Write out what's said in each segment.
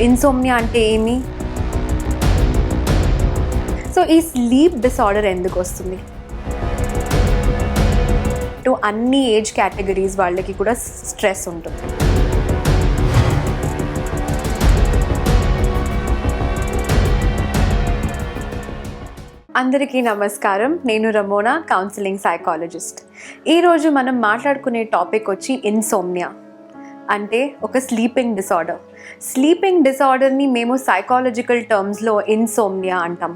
Insomnia అంటే ఏమి? So ఈ స్లీప్ డిసార్డర్ ఎందుకు వస్తుంది? అన్ని ఏజ్ కేటగిరీస్ వాళ్ళకి కూడా స్ట్రెస్ ఉంటుంది. అందరికీ నమస్కారం. నేను రమోనా, కౌన్సిలింగ్ సైకాలజిస్ట్. ఈరోజు మనం మాట్లాడుకునే టాపిక్ వచ్చి ఇన్సోమ్నియా అంటే ఒక స్లీపింగ్ డిసార్డర్. స్లీపింగ్ డిసార్డర్ని మేము సైకాలజికల్ టర్మ్స్లో ఇన్సోమ్నియా అంటాం.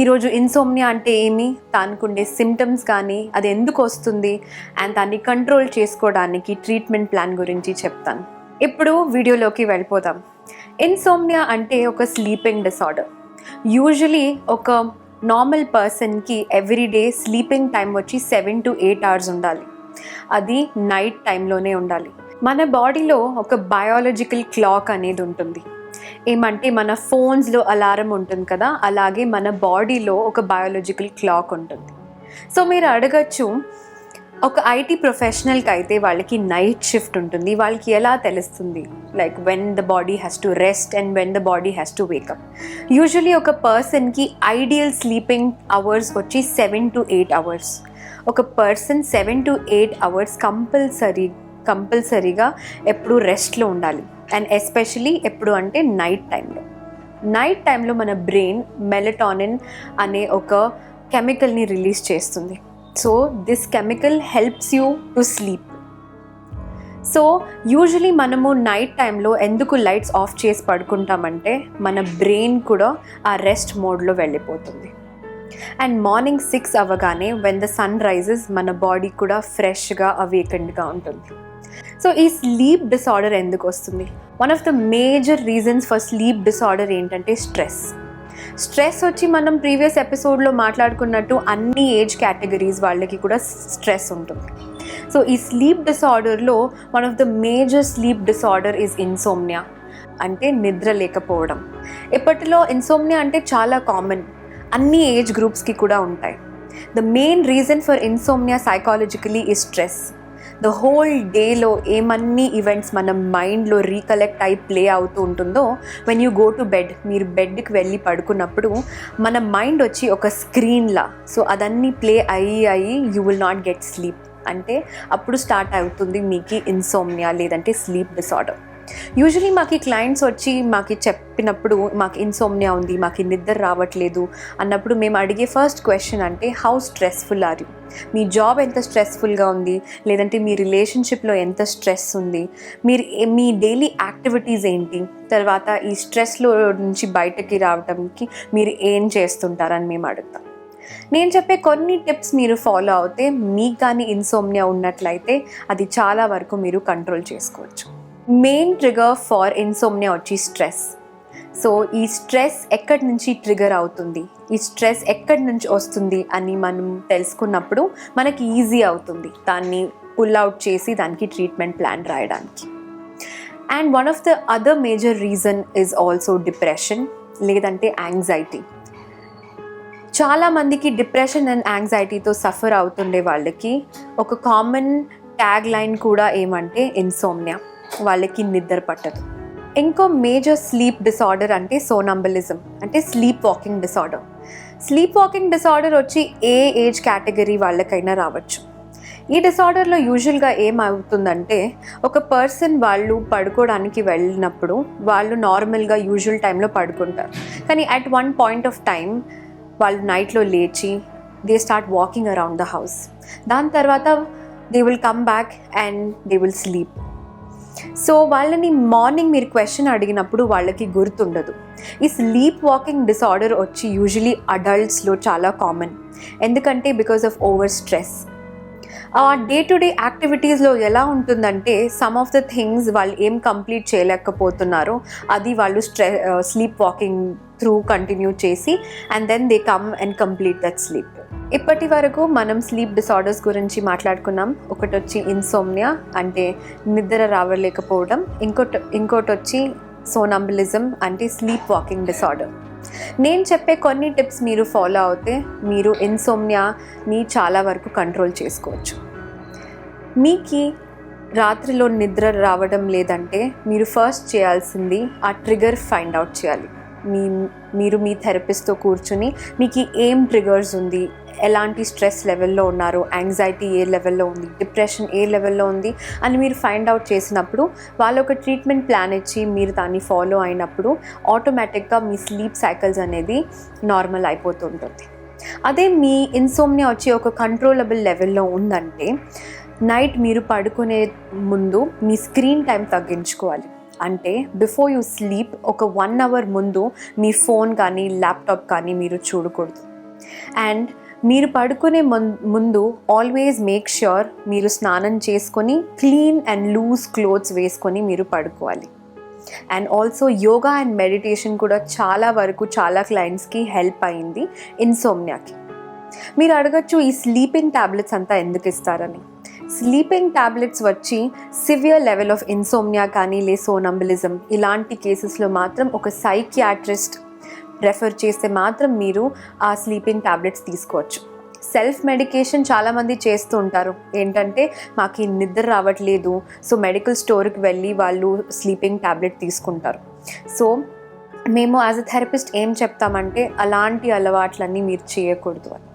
ఈరోజు ఇన్సోమ్నియా అంటే ఏమి, దానికి ఉండే సిమ్టమ్స్ కానీ అది ఎందుకు వస్తుంది అండ్ దాన్ని కంట్రోల్ చేసుకోవడానికి ట్రీట్మెంట్ ప్లాన్ గురించి చెప్తాను. ఇప్పుడు వీడియోలోకి వెళ్ళిపోదాం. ఇన్సోమ్నియా అంటే ఒక స్లీపింగ్ డిసార్డర్. యూజువలీ ఒక నార్మల్ పర్సన్కి ఎవ్రీడే స్లీపింగ్ టైం వచ్చి 7 to 8 hours ఉండాలి. అది నైట్ టైంలోనే ఉండాలి. మన బాడీలో ఒక బయాలజికల్ క్లాక్ అనేది ఉంటుంది. ఏమంటే మన ఫోన్స్లో అలారం ఉంటుంది కదా, అలాగే మన బాడీలో ఒక బయాలజికల్ క్లాక్ ఉంటుంది. సో మీరు అడగచ్చు, ఒక ఐటీ ప్రొఫెషనల్కి అయితే వాళ్ళకి నైట్ షిఫ్ట్ ఉంటుంది, వాళ్ళకి ఎలా తెలుస్తుంది like when the body has to rest and when the body has to wake up? Usually ఒక పర్సన్కి ఐడియల్ స్లీపింగ్ అవర్స్ వచ్చి 7 to 8 hours. ఒక పర్సన్ 7 to 8 hours కంపల్సరీగా ఎప్పుడు రెస్ట్లో ఉండాలి. అండ్ ఎస్పెషలీ ఎప్పుడు అంటే నైట్ టైంలో మన బ్రెయిన్ మెలటానిన్ అనే ఒక కెమికల్ని రిలీజ్ చేస్తుంది. So this chemical helps you to sleep. So usually మనము నైట్ టైంలో ఎందుకు లైట్స్ ఆఫ్ చేసి పడుకుంటామంటే మన బ్రెయిన్ కూడా ఆ రెస్ట్ మోడ్లో వెళ్ళిపోతుంది. అండ్ మార్నింగ్ 6 అవ్వగానే వెన్ ద సన్ రైజెస్ మన బాడీ కూడా ఫ్రెష్గా అవేకెండ్గా ఉంటుంది. సో ఈ స్లీప్ డిసార్డర్ ఎందుకు వస్తుంది? One of the major reasons for sleep disorder ఏంటంటే స్ట్రెస్ వచ్చి మనం ప్రీవియస్ ఎపిసోడ్లో మాట్లాడుకున్నట్టు అన్ని ఏజ్ కేటగిరీస్ వాళ్ళకి కూడా స్ట్రెస్ ఉంటుంది. సో ఈ స్లీప్ డిసార్డర్లో one of the major sleep disorder is insomnia, అంటే నిద్ర లేకపోవడం. ఇప్పటిలో ఇన్సోమ్నియా అంటే చాలా కామన్, అన్ని ఏజ్ గ్రూప్స్కి కూడా ఉంటాయి. The main reason for insomnia psychologically is stress. The whole డేలో ఏమన్నీ ఈవెంట్స్ మన మైండ్లో రీకలెక్ట్ అయి ప్లే అవుతూ ఉంటుందో, when you go to bed, మీరు బెడ్కి వెళ్ళి పడుకున్నప్పుడు మన మైండ్ వచ్చి ఒక స్క్రీన్లా, సో అదన్నీ ప్లే అయ్యి you will not get sleep. అంటే అప్పుడు స్టార్ట్ అవుతుంది మీకు ఇన్సోమ్నియా లేదంటే స్లీప్ డిసార్డర్. యూజువలీ మాకు క్లయింట్స్ వచ్చి మాకు చెప్పినప్పుడు మాకు ఇన్సోమ్నియా ఉంది, మాకు నిద్ర రావట్లేదు అన్నప్పుడు మేము అడిగే ఫస్ట్ క్వశ్చన్ అంటే హౌ స్ట్రెస్ఫుల్ ఆర్ యూ? మీ జాబ్ ఎంత స్ట్రెస్ఫుల్గా ఉంది, లేదంటే మీ రిలేషన్షిప్లో ఎంత స్ట్రెస్ ఉంది, మీ డైలీ యాక్టివిటీస్ ఏంటి, తర్వాత ఈ స్ట్రెస్లో నుంచి బయటకి రావడానికి మీరు ఏం చేస్తుంటారని మేము అడుగుతాం. నేను చెప్పే కొన్ని టిప్స్ మీరు ఫాలో అవుతే మీకు కానీ ఇన్సోమ్నియా ఉన్నట్లయితే అది చాలా వరకు మీరు కంట్రోల్ చేసుకోవచ్చు. మెయిన్ ట్రిగర్ ఫర్ ఇన్సోమ్నియా వచ్చి స్ట్రెస్. సో ఈ స్ట్రెస్ ఎక్కడి నుంచి ట్రిగర్ అవుతుంది, ఈ స్ట్రెస్ ఎక్కడి నుంచి వస్తుంది అని మనం తెలుసుకున్నప్పుడు మనకి ఈజీ అవుతుంది దాన్ని పుల్ అవుట్ చేసి దానికి ట్రీట్మెంట్ ప్లాన్ రాయడానికి. And one of the other major reason is also depression లేదంటే యాంగ్జైటీ. చాలామందికి డిప్రెషన్ అండ్ యాంగ్జైటీతో సఫర్ అవుతుండే వాళ్ళకి ఒక కామన్ ట్యాగ్ లైన్ కూడా ఏమంటే ఇన్సోమ్నియా, వాళ్ళకి నిద్ర పట్టదు. ఇంకో మేజర్ స్లీప్ డిసార్డర్ అంటే సోనంబలిజం, అంటే sleep walking disorder. Sleep walking disorder వచ్చి ఏ ఏజ్ కేటగిరీ వాళ్ళకైనా రావచ్చు. ఈ డిసార్డర్లో యూజువల్గా ఏమవుతుందంటే ఒక పర్సన్ వాళ్ళు పడుకోవడానికి వెళ్ళినప్పుడు వాళ్ళు నార్మల్గా యూజువల్ టైంలో పడుకుంటారు, కానీ at one point of time వాళ్ళు నైట్లో లేచి they start walking around the house. దాని తర్వాత they will come back and they will sleep. So వాళ్ళని మార్నింగ్ మీరు క్వశ్చన్ అడిగినప్పుడు వాళ్ళకి గుర్తుండదు. ఈ స్లీప్ వాకింగ్ డిసార్డర్ వచ్చి యూజువలీ అడల్ట్స్లో చాలా కామన్, ఎందుకంటే because of over stress. Day to day యాక్టివిటీస్లో ఎలా ఉంటుందంటే సమ్ ఆఫ్ ద థింగ్స్ వాళ్ళు ఏం కంప్లీట్ చేయలేకపోతున్నారో అది వాళ్ళు స్లీప్ వాకింగ్ త్రూ కంటిన్యూ చేసి and then they come and complete that sleep. ఇప్పటి వరకు మనం స్లీప్ డిసార్డర్స్ గురించి మాట్లాడుకున్నాం. ఒకటి వచ్చి ఇన్సోమ్నియా అంటే నిద్ర రావలేకపోవడం, ఇంకోటి వచ్చి సోనంబలిజం అంటే స్లీప్ వాకింగ్ డిసార్డర్. నేను చెప్పే కొన్ని టిప్స్ మీరు ఫాలో అవుతే మీరు ఇన్సోమ్నియాని చాలా వరకు కంట్రోల్ చేసుకోవచ్చు. మీకు రాత్రిలో నిద్ర రావడం లేదంటే మీరు ఫస్ట్ చేయాల్సింది ఆ ట్రిగర్ ఫైండ్ అవుట్ చేయాలి. మీరు మీ థెరపిస్ట్తో కూర్చుని మీకు ఏం ట్రిగర్స్ ఉంది, ఎలాంటి స్ట్రెస్ లెవెల్లో ఉన్నారు, యాంగ్జైటీ ఏ లెవెల్లో ఉంది, డిప్రెషన్ ఏ లెవెల్లో ఉంది అని మీరు ఫైండ్ అవుట్ చేసినప్పుడు వాళ్ళు ఒక ట్రీట్మెంట్ ప్లాన్ ఇచ్చి మీరు దాన్ని ఫాలో అయినప్పుడు ఆటోమేటిక్గా మీ స్లీప్ సైకిల్స్ అనేది నార్మల్ అయిపోతుంటుంది. అదే మీ ఇన్సోమ్నియా వచ్చి ఒక కంట్రోలబుల్ లెవెల్లో ఉందంటే నైట్ మీరు పడుకునే ముందు మీ స్క్రీన్ టైం తగ్గించుకోవాలి. అంటే బిఫోర్ యూ స్లీప్ ఒక 1 hour ముందు మీ ఫోన్ కానీ ల్యాప్టాప్ కానీ మీరు చూడకూడదు. అండ్ మీరు పడుకునే ముందు ఆల్వేస్ మేక్ ష్యూర్ మీరు స్నానం చేసుకొని క్లీన్ అండ్ లూజ్ క్లోత్స్ వేసుకొని మీరు పడుకోవాలి. And also yoga and meditation కూడా చాలా వరకు చాలా క్లయింట్స్కి హెల్ప్ అయింది ఇన్సోమ్నియాకి. మీరు అడగచ్చు ఈ స్లీపింగ్ టాబ్లెట్స్ అంతా ఎందుకు ఇస్తారని. స్లీపింగ్ టాబ్లెట్స్ వచ్చి సివియర్ లెవెల్ ఆఫ్ ఇన్సోమ్నియా కానీ సోనంబులిజం ఇలాంటి కేసెస్లో మాత్రం ఒక సైకియాట్రిస్ట్ రెఫర్ చేస్తే మాత్రం మీరు ఆ స్లీపింగ్ టాబ్లెట్స్ తీసుకోవచ్చు. సెల్ఫ్ మెడికేషన్ చాలామంది చేస్తూ ఉంటారు. ఏంటంటే మాకు నిద్ర రావట్లేదు, సో మెడికల్ స్టోర్కి వెళ్ళి వాళ్ళు స్లీపింగ్ టాబ్లెట్ తీసుకుంటారు. సో మేము యాజ్ అ థెరపిస్ట్ ఏం చెప్తామంటే అలాంటి అలవాట్లన్నీ మీరు చేయకూడదు అని.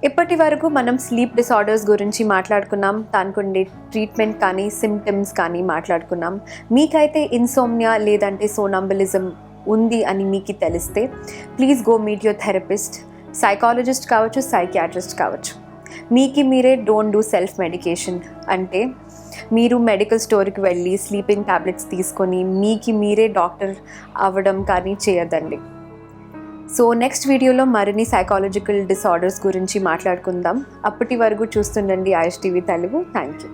ఇప్పటి వరకు మనం స్లీప్ డిసార్డర్స్ గురించి మాట్లాడుకున్నాం, దానికి ఉండే ట్రీట్మెంట్ కానీ సిమ్టమ్స్ కానీ మాట్లాడుకున్నాం. మీకైతే ఇన్సోమ్నియా లేదంటే సోనంబులిజం ఉంది అని మీకు తెలిస్తే please go meet your therapist, psychologist కావచ్చు, సైకియాట్రిస్ట్ కావచ్చు. మీరే డోంట్ డూ సెల్ఫ్ మెడికేషన్. అంటే మీరు మెడికల్ స్టోర్కి వెళ్ళి స్లీపింగ్ టాబ్లెట్స్ తీసుకొని మీరే డాక్టర్ అవ్వడం కానీ చేయదండి. సో నెక్స్ట్ వీడియోలో మరిన్ని సైకాలజికల్ డిసార్డర్స్ గురించి మాట్లాడుకుందాం. అప్పటి వరకు చూస్తుండండి Ayush TV Telugu. Thank you.